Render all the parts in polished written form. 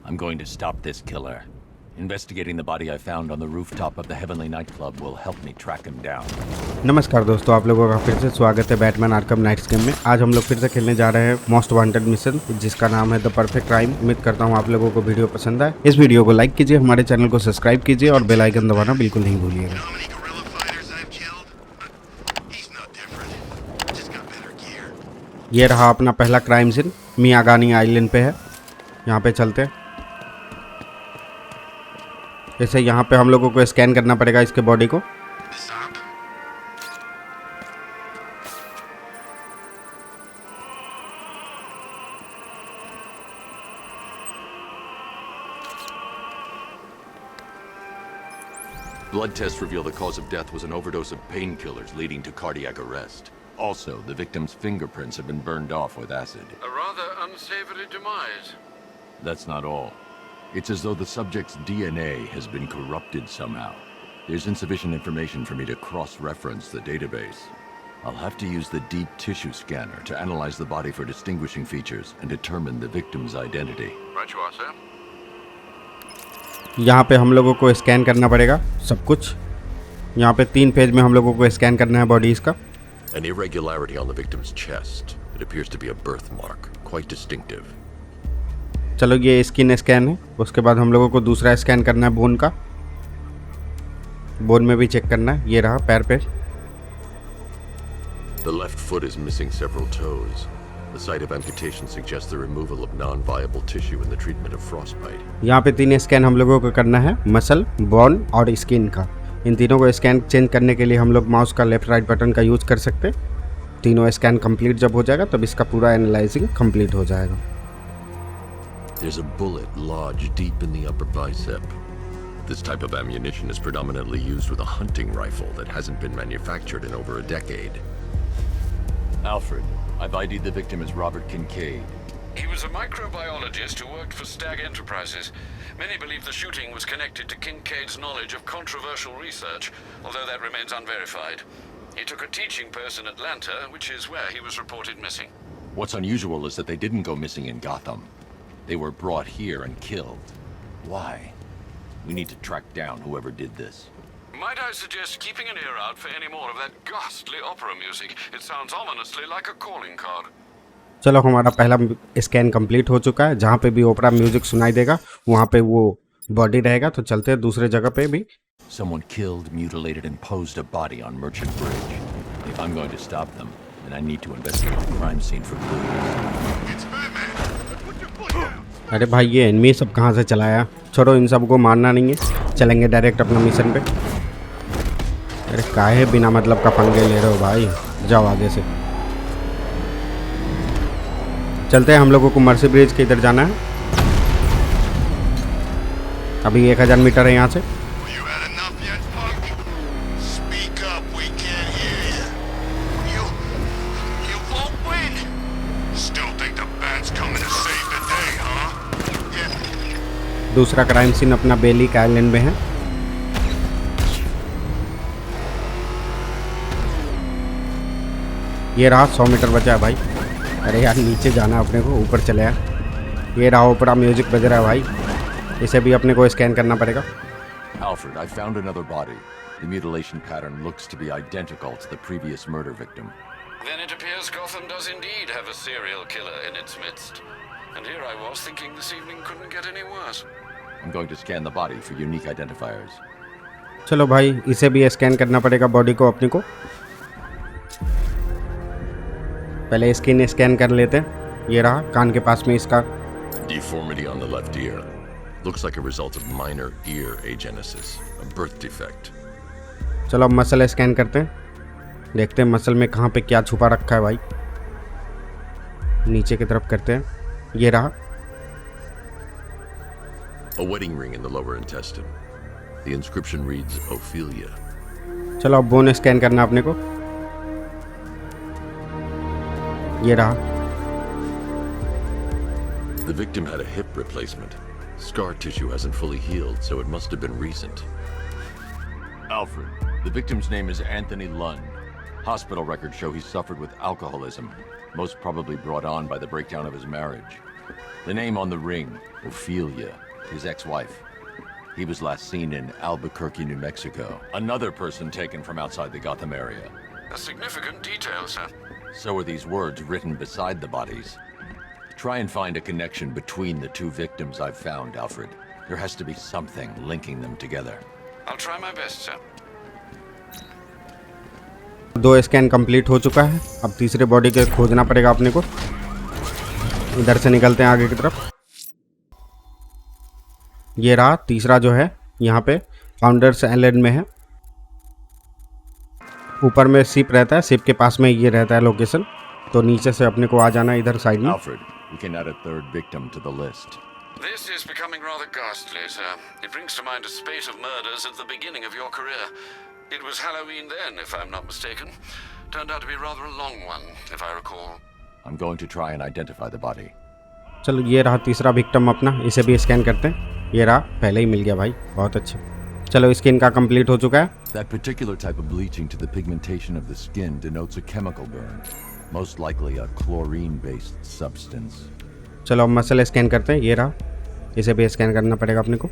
I'm going to stop this killer. Investigating the body I found on the rooftop of the Heavenly Nightclub will help me track him down. नमस्कार दोस्तों, आप लोगों का फिर से स्वागत है बैटमैन आर्कम नाइट्स गेम में। आज हम लोग फिर से खेलने जा रहे हैं मोस्ट वांटेड मिशन, जिसका नाम है द परफेक्ट क्राइम। उम्मीद करता हूँ आप लोगों को वीडियो पसंद आए। इस वीडियो को लाइक कीजिए, हमारे चैनल को सब्सक्राइब कीजिए और बेल आइकन दबाना बिल्कुल नहीं भूलिएगा। ये रहा अपना पहला क्राइम सीन, मियागानी आइलैंड पे है। यहाँ पे चलते हैं। जैसे यहाँ पे हम लोगों को स्कैन करना पड़ेगा इसके बॉडी को। Blood tests reveal the cause of death was an overdose of painkillers leading to cardiac arrest. Also, the victim's fingerprints have been burned off with acid. A rather unsavory demise. That's not all. It's as though the subject's DNA has been corrupted somehow. There's insufficient information for me to cross-reference the database. I'll have to use the deep tissue scanner to analyze the body for distinguishing features and determine the victim's identity. Right you are, sir. यहाँ पे हम लोगों को scan करना पड़ेगा सब कुछ। यहाँ पे 3 पेज में हम लोगों को स्कैन करना है बॉडीज का। An irregularity on the victim's chest. It appears to be a birthmark, quite distinctive. चलो ये स्किन स्कैन है। उसके बाद हम लोगों को दूसरा स्कैन करना है बोन का। बोन में भी चेक करना है। ये रहा पैर पे। The left foot is missing several toes. The site of amputation suggests the removal of non-viable tissue in the treatment of frostbite. यहाँ पे 3 स्कैन हम लोगों को करना है, मसल, बोन और स्किन का। इन तीनों को स्कैन चेंज करने के लिए हम लोग माउस का लेफ्ट राइट बटन का यूज कर सकते हैं। तीनों स्कैन कंप्लीट जब हो जाएगा तब इसका पूरा एनालाइजिंग कंप्लीट हो जाएगा। There's a bullet lodged deep in the upper bicep. This type of ammunition is predominantly used with a hunting rifle that hasn't been manufactured in over a decade. Alfred, I've ID'd the victim as Robert Kincaid. He was a microbiologist who worked for Stag Enterprises. Many believe the shooting was connected to Kincaid's knowledge of controversial research, although that remains unverified. He took a teaching post in Atlanta, which is where he was reported missing. What's unusual is that they didn't go missing in Gotham. They were brought here and killed. Why? We need to track down whoever did this. Might I suggest keeping an ear out for any more of that ghastly opera music? It sounds ominously like a calling card. चलो हमारा पहला scan complete हो चुका है। जहाँ पे भी ओपरा music सुनाई देगा वहाँ पे वो बॉडी रहेगा। तो चलते हैं दूसरे जगह पे भी। Someone killed, mutilated, and posed a body on Merchant Bridge. If I'm going to stop them, then I need to investigate the crime scene for clues. अरे भाई ये एनिमी सब कहाँ से चलाया? छोड़ो, इन सबको मारना नहीं है, चलेंगे डायरेक्ट अपना मिशन पे। अरे काहे बिना मतलब का पंगे ले रहे हो भाई, जाओ आगे से। चलते हैं, हम लोगों को मर्सी ब्रिज के इधर जाना है। अभी 1000 मीटर है यहाँ से। दूसरा क्राइम सीन अपना बेली आइलैंड में है। ये रहा 100 मीटर बचा है भाई। अरे यार नीचे जाना है अपने को, ऊपर चले यार। ये रहा ऊपर म्यूजिक बज रहा है भाई। इसे भी अपने को स्कैन करना पड़ेगा। Alfred, I found another body. The mutilation pattern looks to be identical to the previous murder victim. Then it appears Gotham does indeed have a serial killer in its midst. And here I was thinking this evening couldn't get any worse. I'm going to scan the body for unique identifiers. चलो भाई, इसे भी scan करना पड़ेगा body को अपने को। पहले स्किन स्कैन कर लेते हैं। ये रहा कान के पास में इसका। Deformity on the left ear. Looks like a result of minor ear agenesis, a birth defect. चलो अब मसल स्कैन करते हैं। देखते हैं मसल में कहाँ पे क्या छुपा रखा है भाई। नीचे की तरफ करते हैं। ये रहा। A wedding ring in the lower intestine. The inscription reads Ophelia. चलो अब बोन स्कैन करना अपने को। ये रहा। The victim had a hip replacement. Scar tissue hasn't fully healed, so it must have been recent. Alfred, the victim's name is Anthony Lund. Hospital records show he suffered with alcoholism, most probably brought on by the breakdown of his marriage. The name on the ring, Ophelia, his ex-wife. He was last seen in Albuquerque, New Mexico. Another person taken from outside the Gotham area. A significant detail, sir. So are these words written beside the bodies. Try and find a connection between the two victims I've found, Alfred. There has to be something linking them together. I'll try my best, sir. 2 scan complete हो चुका है। अब तीसरे body के खोजना पड़ेगा अपने को। इधर से निकलते हैं आगे की तरफ। ये रहा तीसरा जो है, यहाँ पे फाउंडर्स आइलैंड में है। ऊपर में शिप रहता है, शिप के पास में ये रहता है लोकेशन। तो नीचे से अपने को आ जाना है इधर साइड में। Alfred, we can add a third victim to the list. This is becoming rather ghastly, sir. It brings to mind a spate of murders at the beginning of your career. It was Halloween then, if I'm not mistaken. Turned out to be rather a long one, if I recall. I'm going to try and identify the body. चलो ये रहा तीसरा victim अपना, इसे भी scan करते हैं। ये रहा, पहले ही मिल गया भाई, बहुत अच्छा। चलो स्किन का कंप्लीट हो चुका है। That particular type of bleaching to the pigmentation of the skin denotes a chemical burn, most likely a chlorine-based substance. चलो अब मसल स्कैन करते हैं। ये रहा, इसे भी स्कैन करना पड़ेगा अपने को।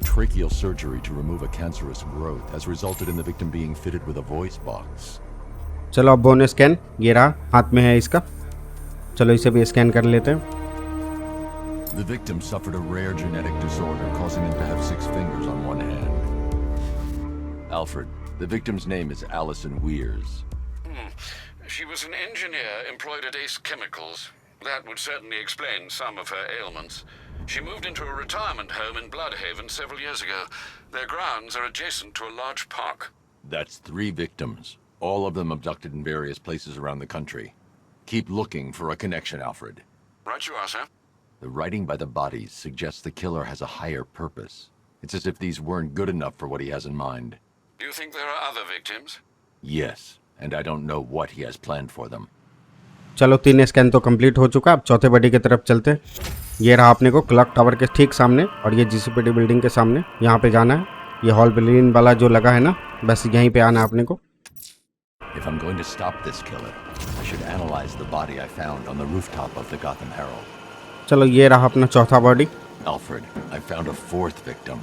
Tracheal surgery to remove a cancerous growth has resulted in the victim being fitted with a voice box. चलो अब बोन स्कैन, ये रहा, हाथ में है इसका। चलो इसे भी स्कैन कर लेते हैं। The victim suffered a rare genetic disorder causing him to have 6 fingers on one hand. Alfred, the victim's name is Alison Weirs. She was an engineer employed at Ace Chemicals. That would certainly explain some of her ailments. She moved into a retirement home in Bloodhaven several years ago. Their grounds are adjacent to a large park. That's 3 victims, all of them abducted in various places around the country. Keep looking for a connection, Alfred. Right you are, sir. The writing by the bodies suggests the killer has a higher purpose. It's as if these weren't good enough for what he has in mind. Do you think there are other victims? Yes, and I don't know what he has planned for them. चलो 3 scan तो complete हो चुका। अब चौथे body की तरफ चलते हैं। ये रहा अपने को क्लॉक टावर के ठीक सामने, और ये जीसीपीडी बिल्डिंग के सामने, यहाँ पे जाना है। ये हॉल बिल्डिंग वाला जो लगा है ना, बस यहीं पे आना है अपने को। If I'm going to stop this killer, I should analyze the body I found on the rooftop of the Gotham Herald. चलो ये रहा अपना चौथा body. Alfred, I found a 4th victim.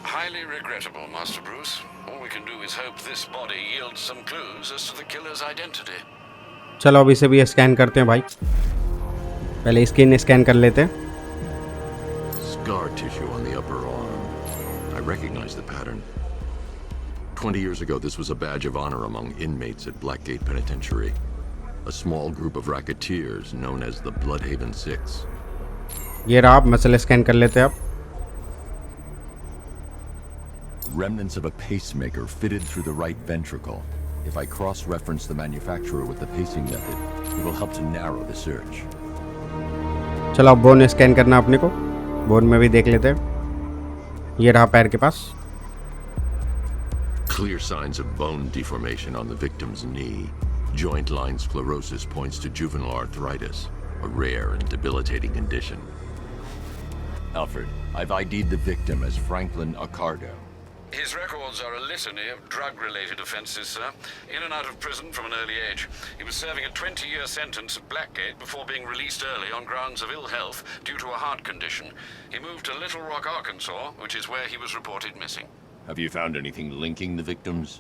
Highly regrettable, Master Bruce. All we can do is hope this body yields some clues as to the killer's identity. चलो अब इसे भी scan करते हैं भाई। पहले स्किन स्कैन कर लेते हैं। Scar tissue on the upper arm. I recognize the pattern. 20 years ago, this was a badge of honor among inmates at Blackgate Penitentiary. A small group of racketeers known as the Bloodhaven Six. ये रहा, आप muscle scan कर लेते हैं आप। Remnants of a pacemaker fitted through the right ventricle. If I cross-reference the manufacturer with the pacing method, it will help to narrow the search. चलो अब bone scan करना अपने को। बोन में भी देख लेते हैं। ये रहा पैर के पास। Clear signs of bone deformation on the victim's knee. Joint line sclerosis points to juvenile arthritis, a rare and debilitating condition. Alfred, I've ID'd the victim as Franklin Accardo. His records are a litany of drug-related offences, sir. In and out of prison from an early age. He was serving a 20-year sentence at Blackgate before being released early on grounds of ill health due to a heart condition. He moved to Little Rock, Arkansas, which is where he was reported missing. Have you found anything linking the victims?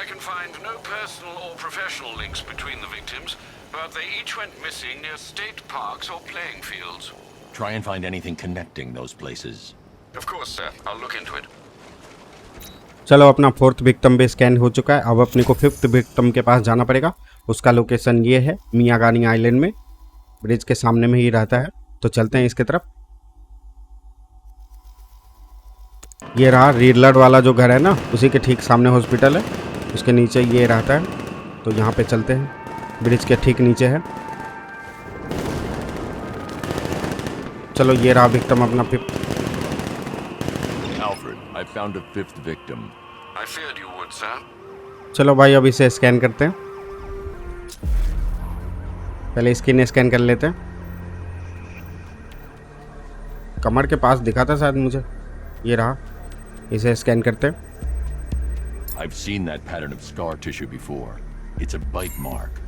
I can find no personal or professional links between the victims, but they each went missing near state parks or playing fields. Try and find anything connecting those places. Of course, sir. I'll look into it. चलो अपना 4th victim भी scan हो चुका है। अब अपने को 5th victim के पास जाना पड़ेगा। उसका लोकेशन ये है, मियागानी आइलैंड में, ब्रिज के सामने में ही रहता है। तो चलते हैं इसके तरफ। ये रहा रिडलर वाला जो घर है ना, उसी के ठीक सामने हॉस्पिटल है, उसके नीचे ये रहता है। तो यहाँ पे चलते हैं, ब्रिज के ठीक नीचे है। चलो ये रहा विक्टिम अपना 5th। Alfred, I found a 5th victim. I feared you would, sir. चलो भाई अब इसे स्कैन करते हैं। पहले स्किन स्कैन कर लेते हैं। कमर के पास दिखा था शायद मुझे। ये रहा, इसे स्कैन करते हैं। I've seen that pattern of scar tissue before. It's a bite mark.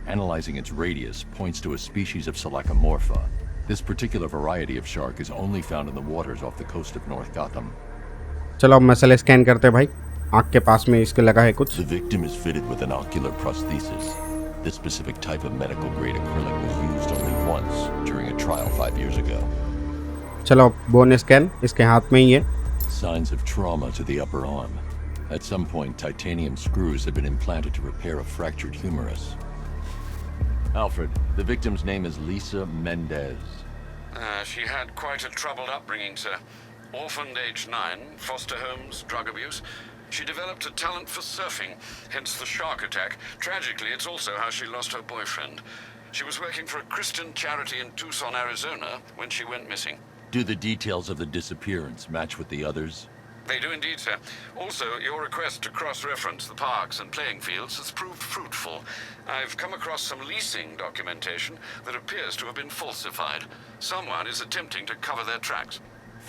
Analyzing its radius points to a species of Selachomorpha. This particular variety of shark is only found in the waters off the coast of North Gotham. चलो अब मसले scan करते हैं भाई। आँख के पास में इसके लगा है कुछ। The victim is fitted with an ocular prosthesis. This specific type of medical grade acrylic was used only once during a trial 5 years ago. चलो बोन स्कैन, इसके हाथ में ही है। Signs of trauma to the upper arm. At some point, titanium screws have been implanted to repair a fractured humerus. Alfred, the victim's name is Lisa Mendes. She had quite a troubled upbringing, sir. Orphaned age 9, foster homes, drug abuse. She developed a talent for surfing, hence the shark attack. Tragically, it's also how she lost her boyfriend. She was working for a Christian charity in Tucson, Arizona, when she went missing. Do the details of the disappearance match with the others? They do indeed, sir. Also, your request to cross-reference the parks and playing fields has proved fruitful. I've come across some leasing documentation that appears to have been falsified. Someone is attempting to cover their tracks.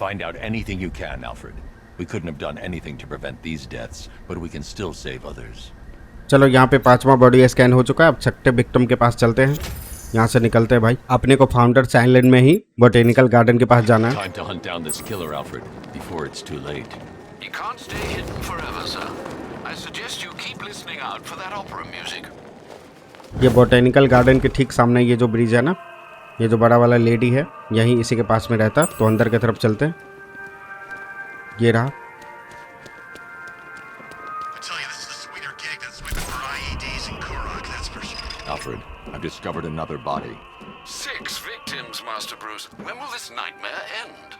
Find out anything you can, Alfred. We couldn't have done anything to prevent these deaths, but we can still save others. चलो यहाँ पे 5वां body scan हो चुका है। अब छठे victim के पास चलते हैं। यहाँ से निकलते हैं भाई। अपने को फाउंडर्स आइलैंड में ही बोटेनिकल गार्डन के पास जाना है। Time to hunt down this killer, Alfred, before it's too late. You can't stay hidden forever, sir. I suggest you keep listening out for that opera music. ये botanical garden के ठीक सामने ये जो bridge है ना, ये जो बड़ा वाला लेडी है, यहीं इसी के पास में रहता। तो अंदर की तरफ चलते हैं। ये रहा। Alfred, I've discovered another body. 6 victims, Master Bruce. When will this nightmare end?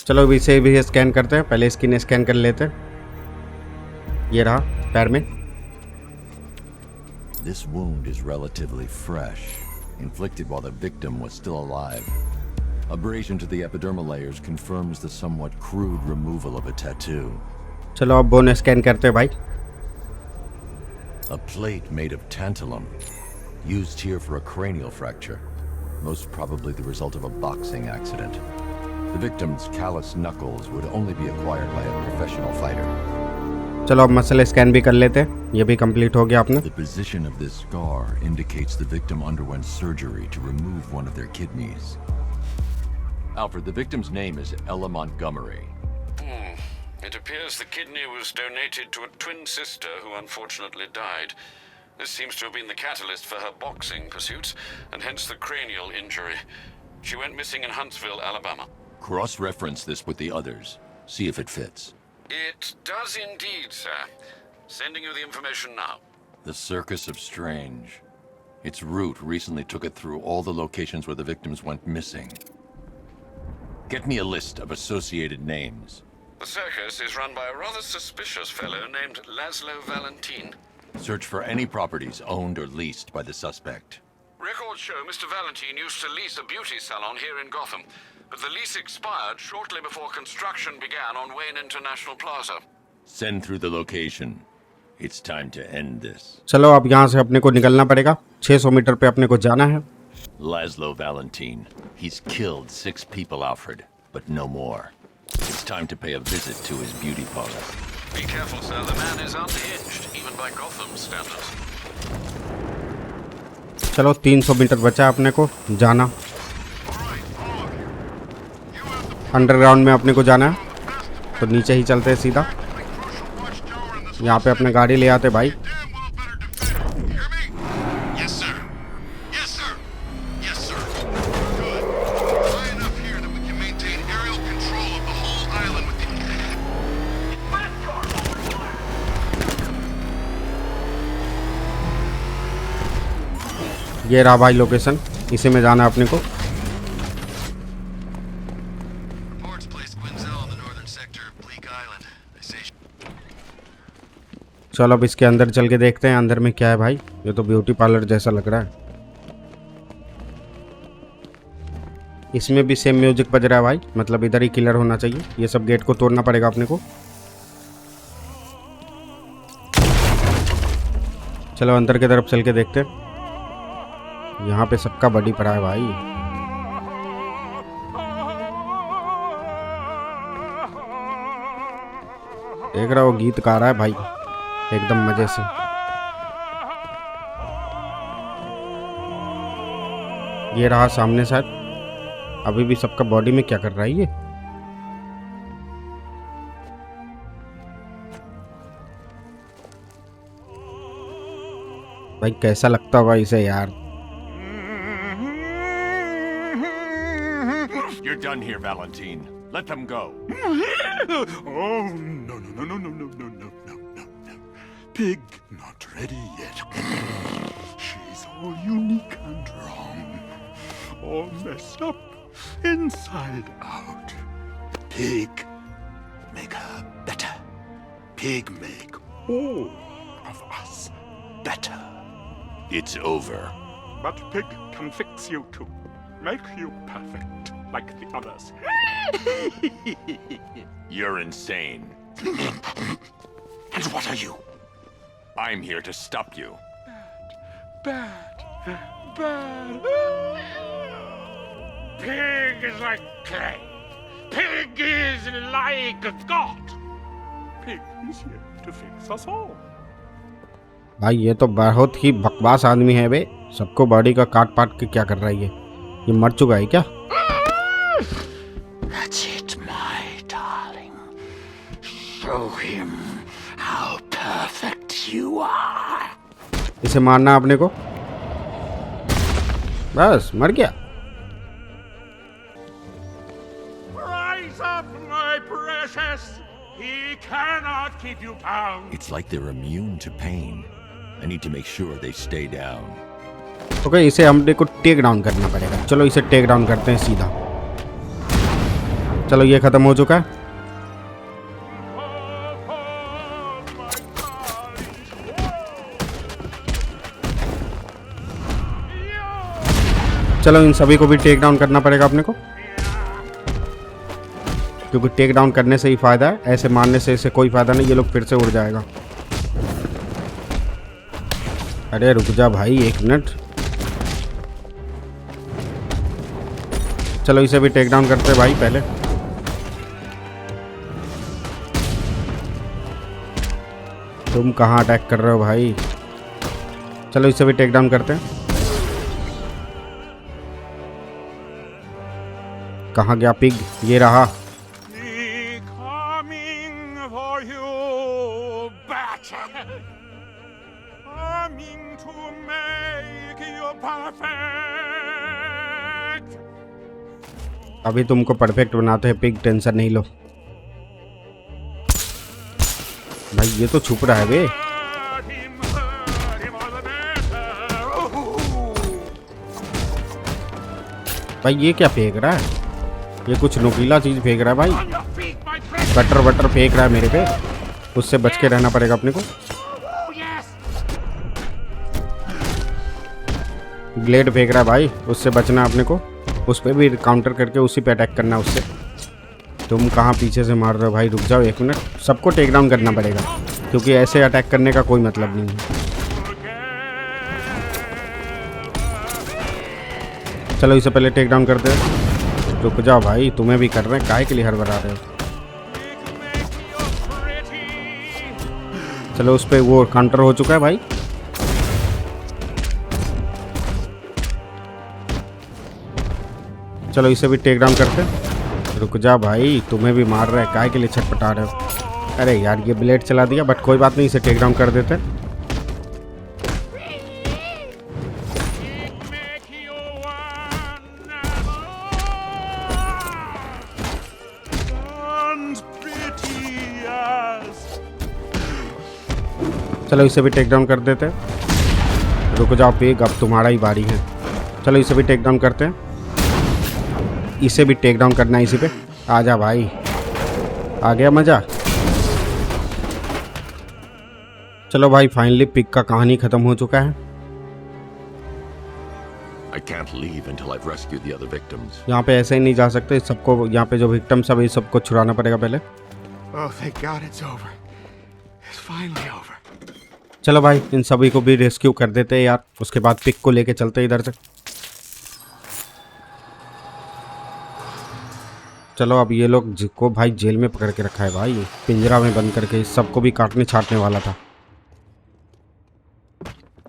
चलो इसे भी स्कैन करते हैं। पहले स्किन स्कैन कर लेते हैं। ये रहा पैर में। This wound is relatively fresh, inflicted while the victim was still alive. Abrasion to the epidermal layers confirms the somewhat crude removal of a tattoo. चलो अब बोन स्कैन करते हैं भाई। A plate made of tantalum, used here for a cranial fracture, most probably the result of a boxing accident. The victim's callous knuckles would only be acquired by a professional fighter. चलो अब muscle scan भी कर लेते हैं। ये भी complete हो गया आपने। The position of this scar indicates the victim underwent surgery to remove one of their kidneys. Alfred, the victim's name is Ella Montgomery. It appears the kidney was donated to a twin sister who unfortunately died. This seems to have been the catalyst for her boxing pursuits, and hence the cranial injury. She went missing in Huntsville, Alabama. Cross-reference this with the others. See if it fits. It does indeed, sir. Sending you the information now. The Circus of Strange. Its route recently took it through all the locations where the victims went missing. Get me a list of associated names. The circus is run by a rather suspicious fellow named Lazlo Valentin. Search for any properties owned or leased by the suspect. Records show Mr. Valentin used to lease a beauty salon here in Gotham, but the lease expired shortly before construction began on Wayne International Plaza. Send through the location. It's time to end this. चलो अब यहाँ से अपने को निकलना पड़ेगा। 600 metre पे अपने को जाना है। Lazlo Valentin. He's killed 6 people, Alfred, but no more. It's time to pay a visit to his beauty parlor. Be careful, sir. The man is unhinged, even by Gotham's standards. चलो 300 metre बचा है अपने को जाना। Underground में अपने को जाना है, तो नीचे ही चलते हैं सीधा। यहाँ पे अपने गाड़ी ले आते भाई। ये रहा भाई लोकेशन, इसी में जाना है अपने को। चलो अब इसके अंदर चल के देखते हैं अंदर में क्या है भाई। ये तो ब्यूटी पार्लर जैसा लग रहा है। इसमें भी सेम म्यूजिक बज रहा है भाई, मतलब इधर ही किलर होना चाहिए। ये सब गेट को तोड़ना पड़ेगा अपने को। चलो अंदर की तरफ चल के देखते हैं। यहाँ पे सबका बड़ी पड़ा है भाई। देख रहा हो गीत गा रहा है भाई एकदम मजे से। ये रहा सामने शायद। अभी भी सबका बॉडी में क्या कर रहा है ये? भाई कैसा लगता होगा इसे यार। You're done here, Valentin. Let them go. Oh, no, no, no, no, no, no, no, no, no, no, no. Pig not ready yet. She's all unique and wrong. All messed up, inside out. Pig, make her better. Pig make all of us better. It's over. But Pig can fix you too. Make you perfect, like the others. You're insane. And what are you? I'm here to stop you. Bad. Bad. Pig is like clay. Pig is like a god. Pig is here to fix us all. भाई ये तो बहुत ही बकवास आदमी है बे। सबको body का काट पाट के क्या कर रहा है ये मर चुका है क्या? That's it, my darling. Show him how perfect you are. इसे मारना अपने को। बस मर गया। Rise up, my precious. He cannot keep you bound. It's like they're immune to pain. I need to make sure they stay down. Okay, इसे हमने को टेक डाउन करना पड़ेगा। चलो इसे टेक डाउन करते हैं सीधा। चलो ये खत्म हो चुका है। चलो इन सभी को भी टेक डाउन करना पड़ेगा अपने को, क्योंकि टेक डाउन करने से ही फायदा है। ऐसे मारने से इसे कोई फायदा नहीं। ये लोग फिर से उड़ जाएगा। अरे रुक जा भाई, एक मिनट। चलो इसे भी टेक डाउन करते हैं भाई पहले। तुम कहाँ अटैक कर रहे हो भाई? चलो इसे भी टेक डाउन करते हैं। कहाँ गया पिग? ये रहा। Coming for you, batch. Coming to make you perfect. अभी तुमको परफेक्ट बनाते हैं पिग, टेंशन नहीं लो भाई। ये तो छुप रहा है बे। Hurt him all the better. भाई ये क्या फेंक रहा है? ये कुछ नुकीला चीज फेंक रहा है भाई। On your feet, my friend. Cutter water फेंक रहा है मेरे पे। उससे बच के रहना पड़ेगा अपने को। Oh, yes. ब्लेड फेंक रहा है भाई, उससे बचना है अपने को। उस पर भी काउंटर करके उसी पे अटैक करना है उससे। तुम कहाँ पीछे से मार रहे हो भाई? रुक जाओ एक मिनट। सबको टेक डाउन करना पड़ेगा, क्योंकि ऐसे अटैक करने का कोई मतलब नहीं है। चलो इसे पहले टेक डाउन करते हैं। रुक जाओ भाई, तुम्हें भी कर रहे हैं, काहे के लिए हड़बड़ा रहे हो? चलो उस पर वो काउंटर हो चुका है भाई। चलो इसे भी टेक डाउन करते हैं। रुक जा भाई, तुम्हें भी मार रहा है, काहे के लिए छटपटा रहे हो? अरे यार ये ब्लेड चला दिया, बट कोई बात नहीं, इसे टेक डाउन कर देते हैं। चलो इसे भी टेक डाउन कर देते हैं। रुक जाओ पिग, अब तुम्हारा ही बारी है। चलो इसे भी टेक डाउन करते हैं। इसे भी टेक डाउन करना है इसी पे। आजा भाई, आ गया मजा। चलो भाई फाइनली पिग का कहानी खत्म हो चुका है। I can't leave until I've rescued the other victims. यहाँ पे ऐसे ही नहीं जा सकते। सबको यहाँ पे जो विक्टिम सब है सबको छुड़ाना पड़ेगा पहले। Oh, thank God it's over. It's finally over. चलो भाई इन सभी को भी रेस्क्यू कर देते हैं यार। उसके बाद पिग को लेके चलते इधर से। चलो अब ये लोग जिसको भाई जेल में पकड़ के रखा है भाई, पिंजरा में बंद करके, सबको भी काटने छाटने वाला था।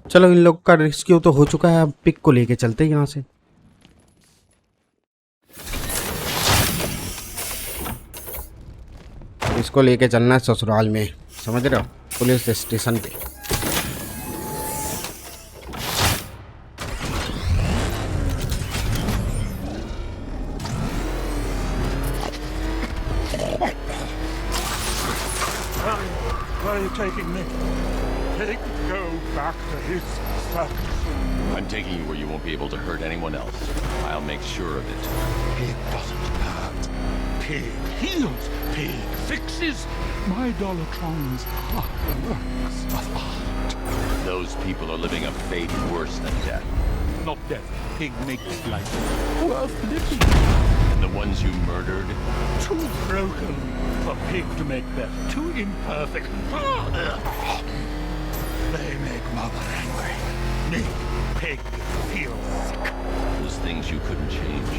चलो इन लोग का रेस्क्यू तो हो चुका है, अब पिग को लेके चलते हैं यहाँ से। इसको लेके चलना है ससुराल में, समझ रहे हो, पुलिस स्टेशन पे। Where are you taking me? Pig, go back to his stuff. I'm taking you where you won't be able to hurt anyone else. I'll make sure of it. Pig doesn't hurt. Pig heals. Pig fixes. My Dollartron's are works of art. Those people are living a fate worse than death. Not death. Pig makes life worth living. And the ones you murdered? Too broken for Pig to make better. Too imperfect. They make Mother angry. Me, Pig, feel sick. Those things you couldn't change.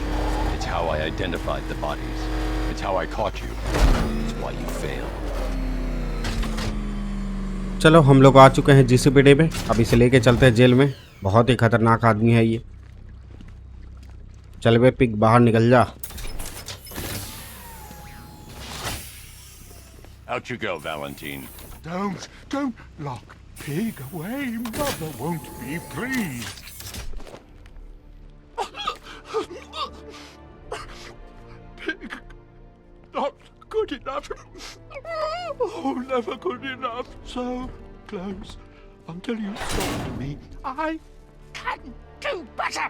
It's how I identified the bodies. It's how I caught you. It's why you failed. चलो हम लोग आ चुके हैं जीसीपीडी पे, अब इसे लेके चलते हैं जेल में। बहुत ही खतरनाक आदमी है ये। चल बे पिग, बाहर निकल जा। Out you go, Valentin. Don't lock Pig away. Mother won't be pleased. Pig, not good enough. Oh, never good enough. So close until you stop me. I can do better.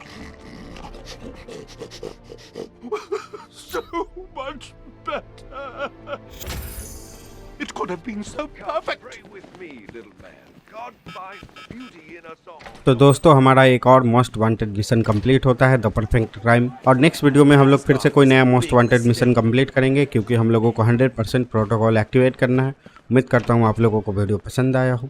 So much better. It could have been so perfect. Pray with me, little man. God finds beauty in us all. तो दोस्तों हमारा एक और most wanted mission complete होता है, the perfect crime. और next video में हम लोग फिर से कोई नया मोस्ट वांटेड मिशन कंप्लीट करेंगे, क्योंकि हम लोगों को 100% प्रोटोकॉल एक्टिवेट करना है। उम्मीद करता हूँ आप लोगों को वीडियो पसंद आया हो।